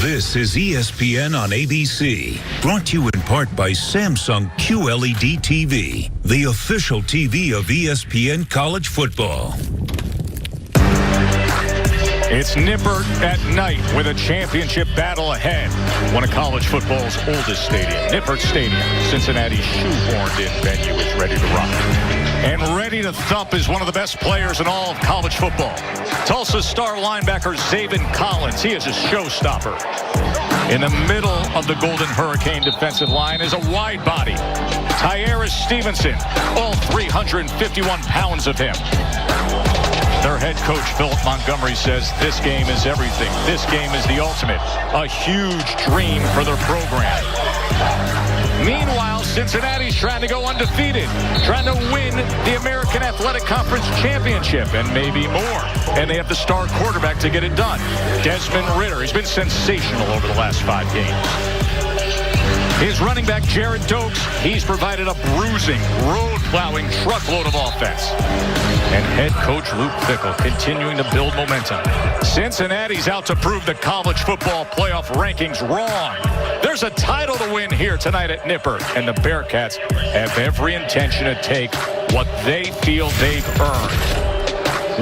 This is ESPN on ABC, brought to you in part by Samsung QLED TV, the official TV of ESPN College Football. It's Nippert at night with a championship battle ahead. One of college football's oldest stadiums, Nippert Stadium, Cincinnati's shoehorned-in venue, is ready to rock. And ready to thump is one of the best players in all of college football. Tulsa star linebacker Zaven Collins. He is a showstopper. In the middle of the Golden Hurricane defensive line is a wide body, Tyrus Stevenson, all 351 pounds of him. Their head coach, Philip Montgomery, says this game is everything. This game is the ultimate. A huge dream for their program. Meanwhile, Cincinnati's trying to go undefeated, trying to win the American Athletic Conference Championship and maybe more. And they have the star quarterback to get it done. Desmond Ridder, he's been sensational over the last 5 games. His running back, Jared Dokes, he's provided a bruising, road-plowing truckload of offense. And head coach Luke Fickle continuing to build momentum. Cincinnati's out to prove the college football playoff rankings wrong. There's a title to win here tonight at Nippert, and the Bearcats have every intention to take what they feel they've earned.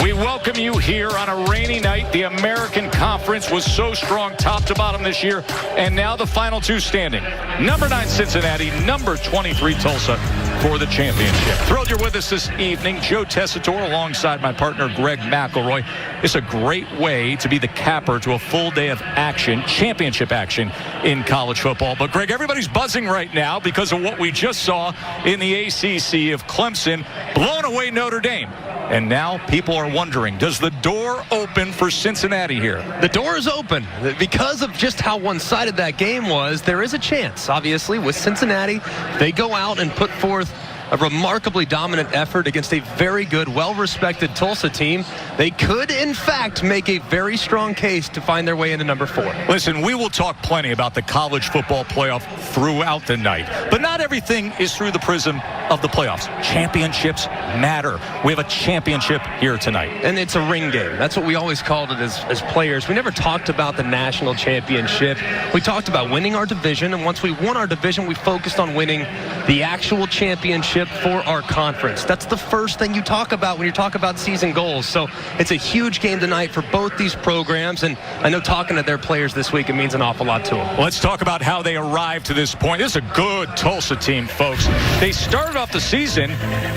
We welcome you here on a rainy night. The American Conference was so strong top to bottom this year, and now the final 2 standing. Number 9 Cincinnati, number 23 Tulsa for the championship. Thrilled you're with us this evening. Joe Tessitore alongside my partner Greg McElroy. It's a great way to be the capper to a full day of action, championship action in college football. But Greg, everybody's buzzing right now because of what we just saw in the ACC of Clemson blowing away Notre Dame. And now people are wondering, does the door open for Cincinnati here? The door is open. Because of just how one-sided that game was, there is a chance, obviously, with Cincinnati. They go out and put forth a remarkably dominant effort against a very good, well-respected Tulsa team. They could, in fact, make a very strong case to find their way into number 4. Listen, we will talk plenty about the college football playoff throughout the night, but not everything is through the prism of the playoffs. Championships matter. We have a championship here tonight. And it's a ring game. That's what we always called it as players. We never talked about the national championship. We talked about winning our division, and once we won our division, we focused on winning the actual championship for our conference. That's the first thing you talk about when you talk about season goals. So it's a huge game tonight for both these programs, and I know talking to their players this week, it means an awful lot to them. Let's talk about how they arrived to this point. This is a good Tulsa team, folks. They started off the season,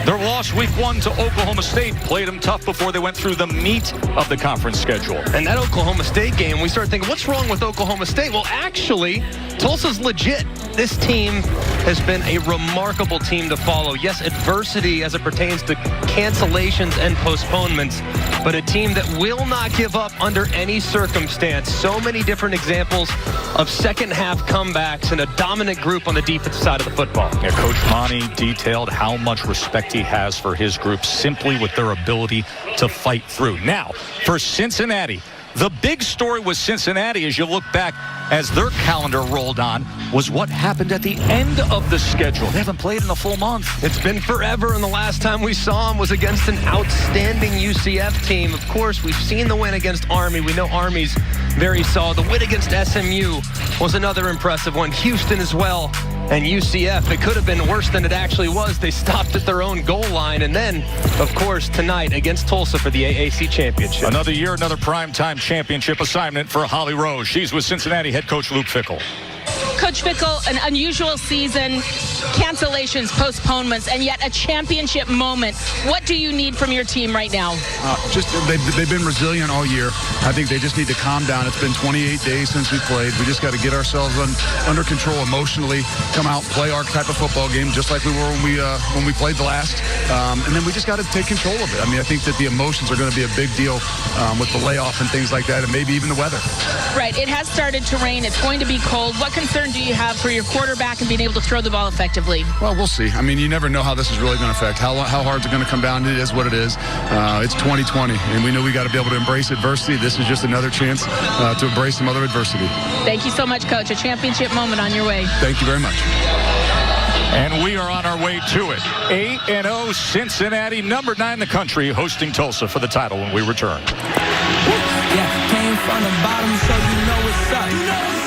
their loss week 1 to Oklahoma State, played them tough before they went through the meat of the conference schedule. And that Oklahoma State game, we started thinking, what's wrong with Oklahoma State? Well, actually, Tulsa's legit. This team has been a remarkable team to follow. Yes, adversity as it pertains to cancellations and postponements, but a team that will not give up under any circumstance. So many different examples of second-half comebacks and a dominant group on the defensive side of the football. Yeah, Coach Monty detailed how much respect he has for his group simply with their ability to fight through. Now, for Cincinnati, the big story with Cincinnati, as you look back as their calendar rolled on, was what happened at the end of the schedule. They haven't played in a full month. It's been forever, and the last time we saw them was against an outstanding UCF team. Of course, we've seen the win against Army. We know Army's very solid. The win against SMU was another impressive one. Houston as well. And UCF, it could have been worse than it actually was. They stopped at their own goal line. And then, of course, tonight against Tulsa for the AAC championship. Another year, another primetime championship assignment for Holly Rose. She's with Cincinnati head coach Luke Fickle. Coach Fickle, an unusual season, cancellations, postponements, and yet a championship moment. What do you need from your team right now? They've been resilient all year. I think they just need to calm down. It's been 28 days since we played. We just got to get ourselves under control emotionally, come out, play our type of football game, just like we were when we played the last. And then we just got to take control of it. I mean, I think that the emotions are going to be a big deal with the layoff and things like that, and maybe even the weather. Right. It has started to rain. It's going to be cold. What concern do you have for your quarterback and being able to throw the ball effectively? Well, we'll see. I mean, you never know how this is really going to affect. How hard is it going to come down? It is what it is. It's 2020, and we know we got to be able to embrace adversity. This is just another chance to embrace some other adversity. Thank you so much, Coach. A championship moment on your way. Thank you very much. And we are on our way to it. 8-0 Cincinnati, number 9 in the country, hosting Tulsa for the title when we return. Yeah, came from the bottom, so you know what's up.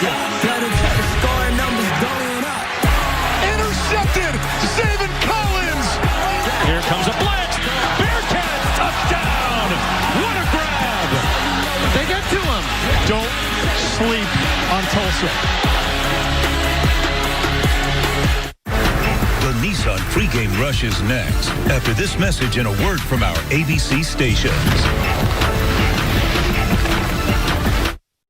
comes a blitz. Bearcats, touchdown. What a grab. They get to him. Don't sleep on Tulsa. The Nissan pregame rush is next after this message and a word from our ABC stations.